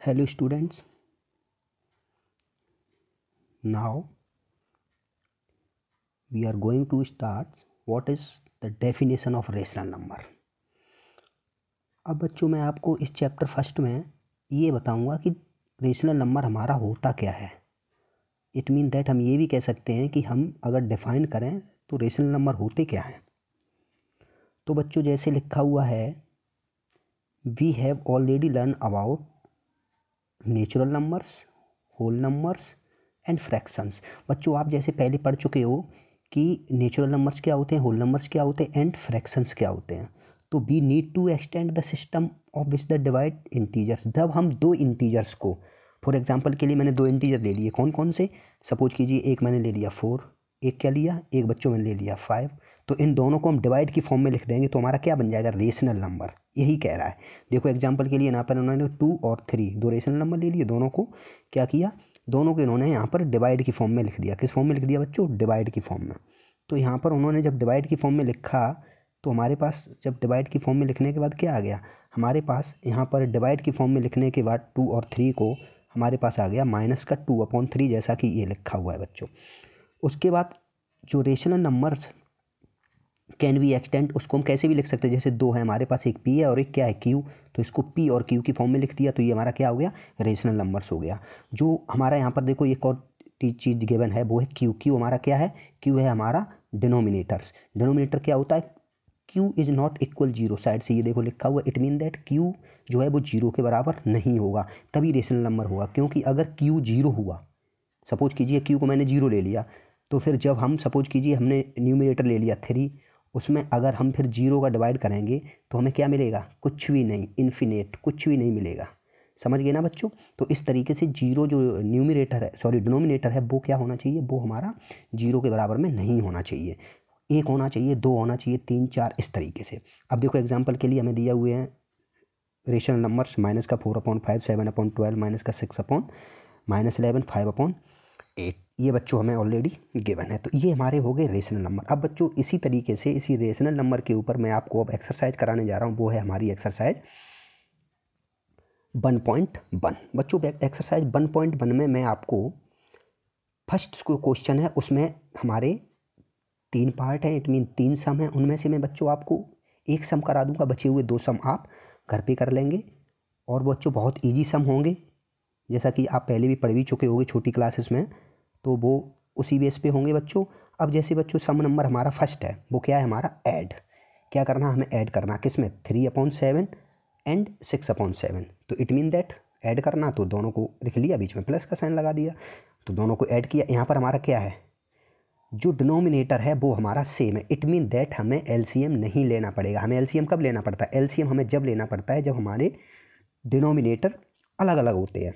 Hello students, now we are going to start what is the definition of rational number। अब बच्चों मैं आपको इस चैप्टर फर्स्ट में ये बताऊंगा कि रेशनल नंबर हमारा होता क्या है। इट मीन दैट हम ये भी कह सकते हैं कि हम अगर डिफाइन करें तो रेशनल नंबर होते क्या हैं। तो बच्चों जैसे लिखा हुआ है, we have already learn about natural numbers, whole numbers and fractions. बच्चों आप जैसे पहले पढ़ चुके हो कि नेचुरल नंबर्स क्या होते हैं, होल नंबर्स क्या होते हैं एंड फ्रैक्शंस क्या होते हैं। तो we need to extend the system of which the divide integers. जब हम दो इंटीजर्स को, फॉर एग्जांपल के लिए मैंने दो इंटीजर ले लिए, कौन कौन से, सपोज कीजिए एक मैंने ले लिया 4, एक क्या लिया, एक बच्चों मैंने ले लिया 5। तो इन दोनों को हम डिवाइड की फॉर्म में लिख देंगे तो हमारा क्या बन जाएगा, रेशनल नंबर। यही कह रहा है। देखो एग्जांपल के लिए यहाँ पर उन्होंने 2 और 3 दो रेशनल नंबर ले लिए, दोनों को क्या किया, दोनों को इन्होंने यहाँ पर डिवाइड की फॉर्म में लिख दिया। किस फॉर्म में लिख दिया बच्चों, डिवाइड की फॉर्म में। तो यहाँ पर उन्होंने जब डिवाइड की फॉर्म में लिखा तो हमारे पास जब डिवाइड की फॉर्म में लिखने के बाद क्या आ गया, हमारे पास यहाँ पर डिवाइड की फॉर्म में लिखने के बाद 2 और 3 को हमारे पास आ गया -2/3, जैसा कि ये लिखा हुआ है बच्चों। उसके बाद जो rational numbers can be extend, उसको हम कैसे भी लिख सकते हैं। जैसे 2 है हमारे पास, एक पी है और एक क्या है, क्यू। तो इसको पी और क्यू की फॉर्म में लिख दिया तो ये हमारा क्या हो गया, रेशनल नंबर्स हो गया। जो हमारा यहाँ पर देखो एक और चीज़ गिवन है वो है क्यू। क्यू हमारा क्या है, क्यू है हमारा डिनोमिनेटर्स। डिनोमिनेटर क्या होता है, Q is not equal 0। Side से ये देखो लिखा हुआ, इट मीन दैट क्यू जो है वो 0 के बराबर नहीं होगा, तभी रेशनल नंबर होगा। क्योंकि अगर क्यू 0 हुआ, सपोज कीजिए क्यू को मैंने 0 ले लिया, तो फिर जब हम सपोज कीजिए हमने न्यूमिनेटर ले लिया 3, उसमें अगर हम फिर 0 का डिवाइड करेंगे तो हमें क्या मिलेगा, कुछ भी नहीं, इन्फिनेट, कुछ भी नहीं मिलेगा। समझ गए ना बच्चों। तो इस तरीके से 0 जो न्यूमिनेटर है, सॉरी डिनोमिनेटर है, वो क्या होना चाहिए, वो हमारा 0 के बराबर में नहीं होना चाहिए। 1 होना चाहिए, 2 होना चाहिए, 3, 4, इस तरीके से। अब देखो एग्जाम्पल के लिए हमें दिया हुए हैं रेशनल नंबर्स -4/5, 7/12, -6/-11, 5/8। ये बच्चों हमें ऑलरेडी गिवन है। तो ये हमारे हो गए रेशनल नंबर। अब बच्चों इसी तरीके से इसी रेशनल नंबर के ऊपर मैं आपको अब एक्सरसाइज कराने जा रहा हूँ, वो है हमारी एक्सरसाइज 1.1। बच्चों एक्सरसाइज 1.1 में मैं आपको फर्स्ट क्वेश्चन है, उसमें हमारे 3 पार्ट हैं, इट मीन 3 सम हैं। उनमें से मैं बच्चों आपको एक सम करा दूंगा, बचे हुए 2 सम आप घर पे कर लेंगे। और बच्चों बहुत ईजी सम होंगे, जैसा कि आप पहले भी पढ़ भी चुके होंगे छोटी क्लासेस में, तो वो उसी बेस पे होंगे बच्चों। अब जैसे बच्चों सम नंबर हमारा फर्स्ट है, वो क्या है हमारा, ऐड। क्या करना, हमें ऐड करना, किसमें, 3/7 एंड 6/7। तो इट मीन दैट ऐड करना, तो दोनों को लिख लिया, बीच में प्लस का साइन लगा दिया, तो दोनों को ऐड किया। यहाँ पर हमारा क्या है, जो डिनोमिनेटर है वो हमारा सेम है। इट मीन दैट हमें एलसीएम नहीं लेना पड़ेगा। हमें एलसीएम कब लेना पड़ता है, एलसीएम हमें जब लेना पड़ता है जब हमारे डिनोमिनेटर अलग अलग होते हैं,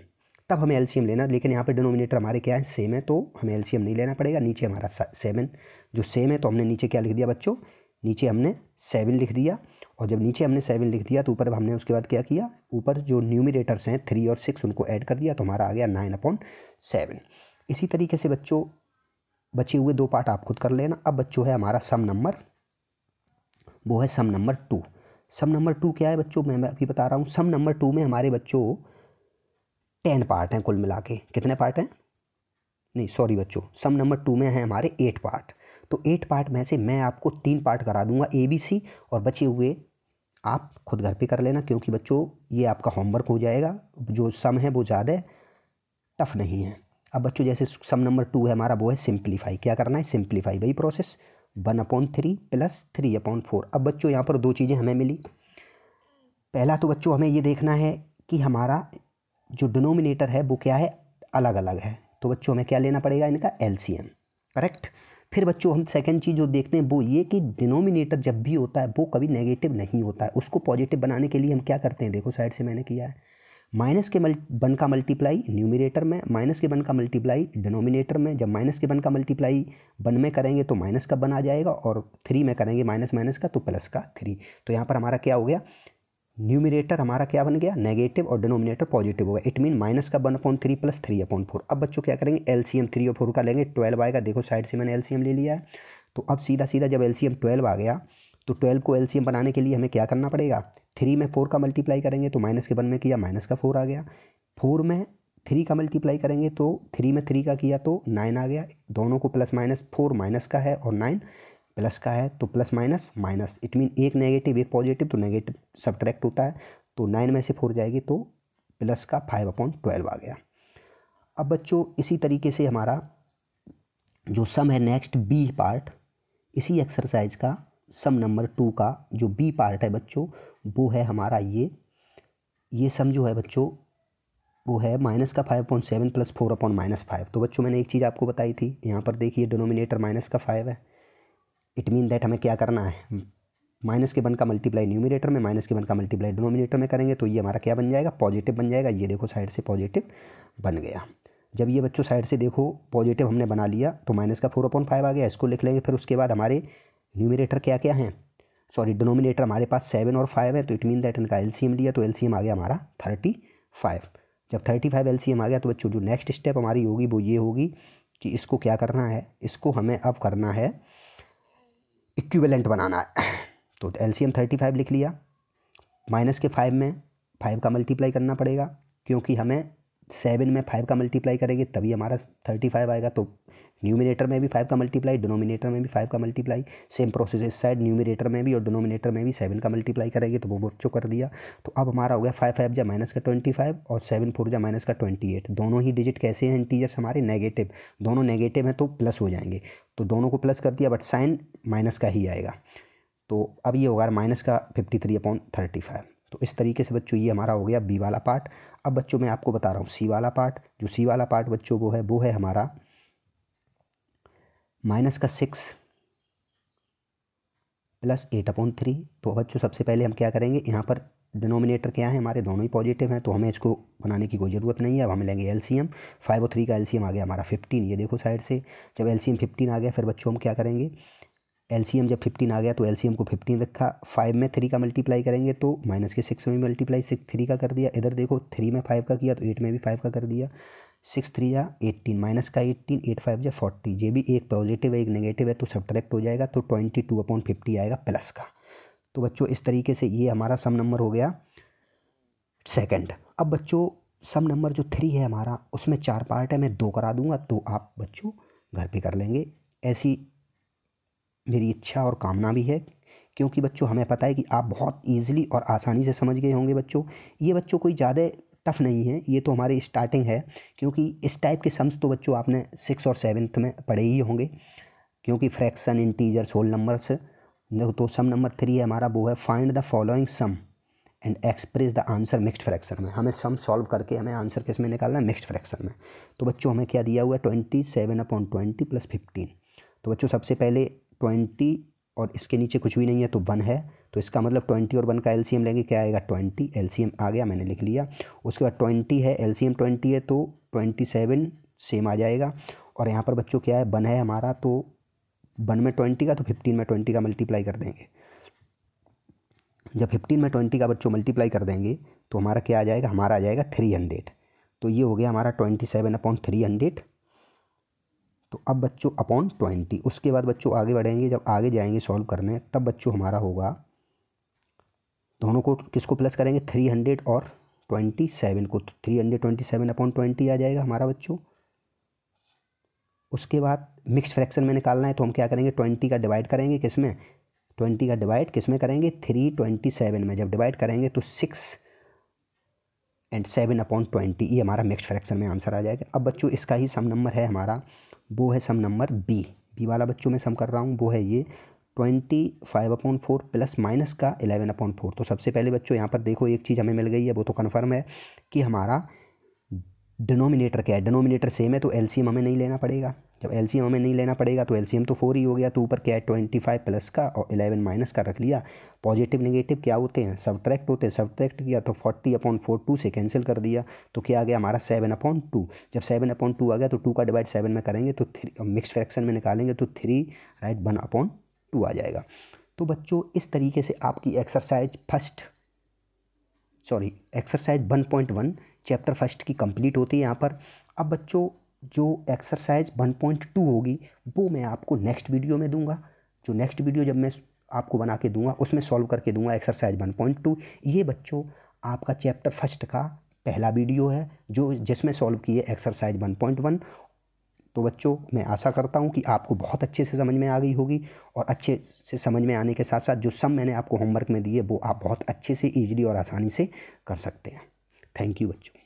तब हमें एलसीएम लेना। लेकिन यहाँ पे डिनोमिनेटर हमारे क्या है, सेम है, तो हमें एलसीएम नहीं लेना पड़ेगा। नीचे हमारा 7 जो सेम है, तो हमने नीचे क्या लिख दिया बच्चों, नीचे हमने 7 लिख दिया। और जब नीचे हमने 7 लिख दिया तो ऊपर हमने उसके बाद क्या किया, ऊपर जो न्यूमिनेटर्स हैं 3 और 6 उनको ऐड कर दिया, तो हमारा आ गया 9/7। इसी तरीके से बच्चों बचे हुए 2 पार्ट आप खुद कर लेना। अब बच्चों है हमारा सम नंबर, वो है सम नंबर 2। सम नंबर 2 क्या है बच्चों, मैं अभी बता रहा हूँ। सम नंबर 2 में हमारे बच्चों 10 पार्ट हैं कुल मिला के। कितने पार्ट हैं, नहीं सॉरी बच्चों, सम नंबर 2 में है हमारे 8 पार्ट। तो 8 पार्ट में से मैं आपको 3 पार्ट करा दूंगा ABC, और बचे हुए आप खुद घर पे कर लेना, क्योंकि बच्चों ये आपका होमवर्क हो जाएगा। जो सम है वो ज़्यादा टफ नहीं है। अब बच्चों जैसे सम नंबर 2 है हमारा, वो है सिंप्लीफाई। क्या करना है, सिंप्लीफाई, वही प्रोसेस, 1/3 + 3/4। अब बच्चों यहाँ पर 2 चीज़ें हमें मिली। पहला तो बच्चों हमें ये देखना है कि हमारा जो डिनोमिनेटर है वो क्या है, अलग अलग है। तो बच्चों हमें क्या लेना पड़ेगा, इनका एलसीएम, करेक्ट। फिर बच्चों हम सेकंड चीज़ जो देखते हैं वो ये कि डिनोमिनेटर जब भी होता है वो कभी नेगेटिव नहीं होता है। उसको पॉजिटिव बनाने के लिए हम क्या करते हैं, देखो साइड से मैंने किया है, -1 का मल्टीप्लाई न्यूमिनेटर में, -1 का मल्टीप्लाई डिनोमिनेटर में। जब -1 का मल्टीप्लाई 1 में करेंगे तो माइनस का 1 आ जाएगा, और 3 में करेंगे माइनस का तो प्लस का 3। तो यहाँ पर हमारा क्या हो गया, न्यूमिनेटर हमारा क्या बन गया, नेगेटिव, और डिनोमिनेटर पॉजिटिव होगा। It mean -1/3 + 3/4। अब बच्चों क्या करेंगे, एलसीएम 3 और 4 का लेंगे, 12 आएगा। देखो साइड से मैंने एलसीएम ले लिया है। तो अब सीधा सीधा जब एलसीएम 12 आ गया, तो 12 को एलसीएम बनाने के लिए हमें क्या करना पड़ेगा, 3 में 4 का मल्टीप्लाई करेंगे, तो -1 में किया, -4 आ गया। 4 में 3 का मल्टीप्लाई करेंगे तो 3 में 3 का किया तो 9 आ गया। दोनों को प्लस माइनस, 4 माइनस का है और 9 प्लस का है, तो plus minus minus, it mean एक नेगेटिव एक पॉजिटिव, तो नेगेटिव सब्ट्रैक्ट होता है, तो 9 में से 4 जाएगी तो प्लस का 5/12 आ गया। अब बच्चों इसी तरीके से हमारा जो सम है नेक्स्ट बी पार्ट, इसी एक्सरसाइज का सम नंबर 2 का जो बी पार्ट है बच्चों, वो है हमारा ये सम जो है बच्चों वो है माइनस का 5/7 प्लस 4/-5। तो बच्चों मैंने एक चीज़ आपको बताई थी, यहाँ पर देखिए डिनोमिनेटर माइनस का 5 है, इट मीन दैट हमें क्या करना है, माइनस के 1 का मल्टीप्लाई न्यूमिनेटर में, माइनस के 1 का मल्टीप्लाई डिनोमिनेटर में करेंगे तो ये हमारा क्या बन जाएगा, पॉजिटिव बन जाएगा। ये देखो साइड से पॉजिटिव बन गया। जब ये बच्चों साइड से देखो पॉजिटिव हमने बना लिया तो माइनस का 4/5 आ गया, इसको लिख लेंगे। फिर उसके बाद हमारे न्यूमिनेटर क्या क्या हैं, सॉरी डिनोमिनेटर हमारे पास 7 और 5 है, तो इट मीन दैट इनका एलसीएम लिया तो एलसीएम आ गया हमारा 35। जब 35 एलसीएम आ गया तो बच्चों जो नेक्स्ट स्टेप हमारी होगी वो ये होगी कि इसको क्या करना है, इसको हमें अब करना है इक्विवेलेंट बनाना है। तो एलसीएम 35 लिख लिया, माइनस के 5 में 5 का मल्टीप्लाई करना पड़ेगा, क्योंकि हमें 7 में 5 का मल्टीप्लाई करेंगे तभी हमारा 35 आएगा। तो न्यूमिनेटर में भी 5 का मल्टीप्लाई, डिनोमिनेटर में भी 5 का मल्टीप्लाई, सेम प्रोसेस इस साइड न्यूमिनेटर में भी और डिनोमिनेटर में भी 7 का मल्टीप्लाई करेंगे, तो वो बच्चों कर दिया। तो अब हमारा हो गया 5 5 जा माइनस का 25 और 7 4 जा माइनस का 28। दोनों ही डिजिट कैसे हैं इंटीजर्स हमारे, नेगेटिव, दोनों नेगेटिव हैं तो प्लस हो जाएंगे, तो दोनों को प्लस कर दिया, बट साइन माइनस का ही आएगा। तो अब ये होगा माइनस का 53/35। तो इस तरीके से बच्चों ये हमारा हो गया बी वाला पार्ट। अब बच्चों मैं आपको बता रहा हूँ सी वाला पार्ट। जो सी वाला पार्ट बच्चों वो है हमारा माइनस का 6 प्लस 8/3। तो बच्चों सबसे पहले हम क्या करेंगे, यहाँ पर डिनोमिनेटर क्या है हमारे, दोनों ही पॉजिटिव हैं, तो हमें इसको बनाने की कोई ज़रूरत नहीं है। अब हम लेंगे एलसीएम, 5 और 3 का एलसीएम आ गया हमारा 15। ये देखो साइड से जब एलसीएम 15 आ गया, फिर बच्चों हम क्या करेंगे, एलसीएम जब 15 आ गया तो एलसीएम को 15 रखा, 5 में 3 का मल्टीप्लाई करेंगे तो माइनस के 6 में मल्टीप्लाई 3 का कर दिया। इधर देखो 3 में 5 का किया तो 8 में भी 5 का कर दिया। 6 3 जा 18, माइनस का 18, 8 5 जा 40। ये भी एक पॉजिटिव है एक नेगेटिव है तो सब्ट्रैक्ट हो जाएगा, तो 22/50 आएगा प्लस का। तो बच्चों इस तरीके से ये हमारा सम नंबर हो गया सेकंड। अब बच्चों सम नंबर जो 3 है हमारा, उसमें 4 पार्ट है, मैं 2 करा दूंगा, तो आप बच्चों घर पे कर लेंगे, ऐसी मेरी इच्छा और कामना भी है, क्योंकि बच्चों हमें पता है कि आप बहुत ईजिली और आसानी से समझ गए होंगे बच्चों। ये बच्चों कोई ज़्यादा टफ नहीं है, ये तो हमारी स्टार्टिंग है, क्योंकि इस टाइप के सम्स तो बच्चों आपने 6 और 7th में पढ़े ही होंगे, क्योंकि फ्रैक्शन, इंटीजर्स, होल नंबर्स। तो सम नंबर 3 है हमारा, वो है find the following sum and express the answer mixed fraction में। हमें सम सॉल्व करके हमें आंसर किस में निकालना है, मिक्स्ड फ्रैक्शन में। तो बच्चों हमें क्या दिया हुआ है, 27/20 प्लस 15। तो बच्चों सबसे पहले 20 और इसके नीचे कुछ भी नहीं है तो 1 है, तो इसका मतलब 20 और 1 का एलसीएम लेंगे, क्या आएगा 20, एलसीएम आ गया, मैंने लिख लिया। उसके बाद 20 है, एलसीएम 20 है तो 27 सेम आ जाएगा। और यहाँ पर बच्चों क्या है, 1 है हमारा, तो 1 में 20 का तो 15 में 20 का मल्टीप्लाई कर देंगे। जब 15 में 20 का बच्चों मल्टीप्लाई कर देंगे तो हमारा क्या आ जाएगा, हमारा आ जाएगा 300। तो ये हो गया हमारा 27/300। तो अब बच्चों अपॉन 20। उसके बाद बच्चों आगे बढ़ेंगे, जब आगे जाएंगे सॉल्व करने, तब बच्चों हमारा होगा, दोनों को किसको प्लस करेंगे, 300 और 27 को, तो 327/20 आ जाएगा हमारा बच्चों। उसके बाद मिक्स्ड फ्रैक्शन में निकालना है, तो हम क्या करेंगे, 20 का डिवाइड करेंगे किस में, 20 का डिवाइड किस में करेंगे, 327 में। जब डिवाइड करेंगे तो 6 और 7/20, ये हमारा मिक्स्ड फ्रैक्शन में आंसर आ जाएगा। अब बच्चों इसका ही सम नंबर है हमारा, वो है सम नंबर बी वाला बच्चों में सम कर रहा हूँ, वो है ये 25/4 प्लस माइनस का 11/4। तो सबसे पहले बच्चों यहाँ पर देखो एक चीज़ हमें मिल गई है, वो तो कन्फर्म है कि हमारा डिनोमिनेटर क्या है, डिनोमिनेटर सेम है तो एलसीएम हमें नहीं लेना पड़ेगा। जब एलसीएम हमें नहीं लेना पड़ेगा तो एलसीएम तो 4 ही हो गया, तो ऊपर क्या है 25 प्लस का और 11 माइनस का रख लिया। पॉजिटिव नेगेटिव क्या होते हैं, सब्ट्रैक्ट होते हैं, सब्ट्रैक्ट किया तो 40/4 2 से कैंसिल कर दिया, तो क्या आ गया हमारा 7/2। जब 7/2 आ गया तो 2 का डिवाइड 7 में करेंगे तो मिक्स फ्रैक्शन में निकालेंगे तो 3 राइट 1/2 आ जाएगा। तो बच्चों इस तरीके से आपकी एक्सरसाइज 1.1 चैप्टर फर्स्ट की कंप्लीट होती है यहाँ पर। अब बच्चों जो एक्सरसाइज 1.2 होगी वो मैं आपको नेक्स्ट वीडियो में दूंगा। जो नेक्स्ट वीडियो जब मैं आपको बना के दूंगा उसमें सॉल्व करके दूंगा एक्सरसाइज 1.2। ये बच्चों आपका चैप्टर फर्स्ट का पहला वीडियो है जो जिसमें सॉल्व की है एक्सरसाइज 1.1। तो बच्चों मैं आशा करता हूँ कि आपको बहुत अच्छे से समझ में आ गई होगी, और अच्छे से समझ में आने के साथ साथ जो सम मैंने आपको होमवर्क में दिए वो आप बहुत अच्छे से ईजिली और आसानी से कर सकते हैं। थैंक यू बच्चों।